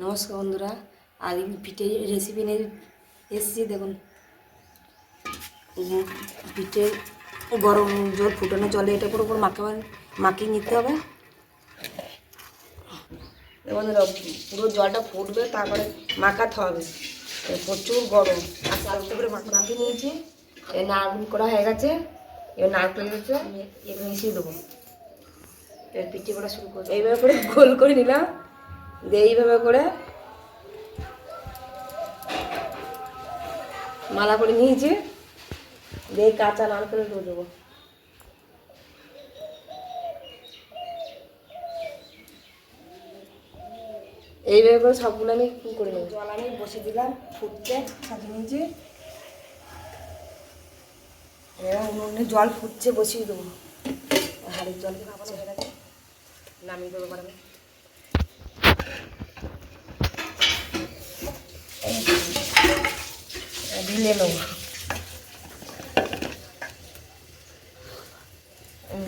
নমস্কার বন্ধুরা, আজ পিঠে রেসিপি নিয়ে এসেছি। দেখুন, পিঠে গরম জল ফুটানো জলে এটা পুরো মাখিয়ে নিতে হবে। বন্ধুরা, পুরো জলটা ফুটবে, তারপরে মাখাতে হবে। প্রচুর গরম আর চালটা করে মাখিয়ে নিয়েছি। এই নারকেল করা হয়ে গেছে, এবার নারকেল গেছে এগুলো মিশিয়ে দেবো। এবার পিঠে করা শুরু করবো। এইভাবে করে গোল করে নিলাম, দিয়ে এইভাবে করে মালা করে নিয়েছি, দিয়ে কাঁচা নারকেল দিয়ে দেবো। এইভাবে করে সবগুলো আমি করে নেব। জল আমি বসিয়ে দিলাম ফুটতে, সাজিয়ে নিয়েছি। এবার উনুনে জল ফুটছে, বসিয়ে দেবো। হাড়ির জল দিয়ে ভালো হয়ে গেছে, নামিয়ে দেবো। পারবে ঢেলে নেবো।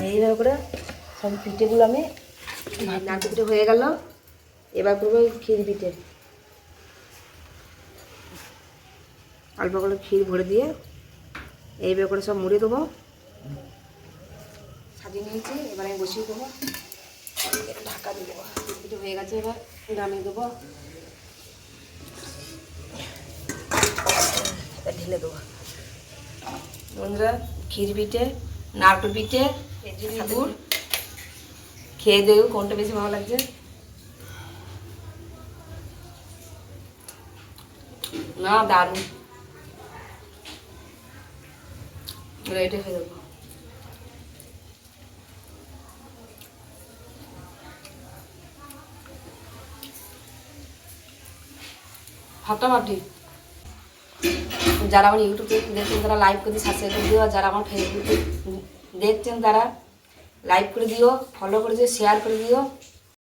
এইভাবে করে সব পিঠেগুলো আমি নাড়তে পিঠে হয়ে গেল। এবার করবো ক্ষীর পিঠে। অল্প করে ক্ষীর ভরে দিয়ে এইভাবে করে সব মুড়ে দেবো। সাজিয়ে নিয়েছি, এবার আমি বসিয়ে দেবো, ঢাকা দিয়ে দেবো। পিঠে হয়ে গেছে, এবার নামিয়ে দেবো, ঢেলে দেবো। বন্ধুরা, ক্ষীর পিঠে, নারকেল পিঠে, খেজুরি গুড়, খেয়ে দেবো কোনটা বেশি ভালো লাগছে। না, দারুণ। এটা খেয়ে দেবো। ফাটাফাটি। যারা আমার ইউটিউবে দেখছেন তারা লাইভ করে দিয়ে সাবস্ক্রাইব করে দিও, আর যারা আমার ফেসবুকে দেখছেন তারা লাইক করে দিও, ফলো করে দিও, শেয়ার করে দিও।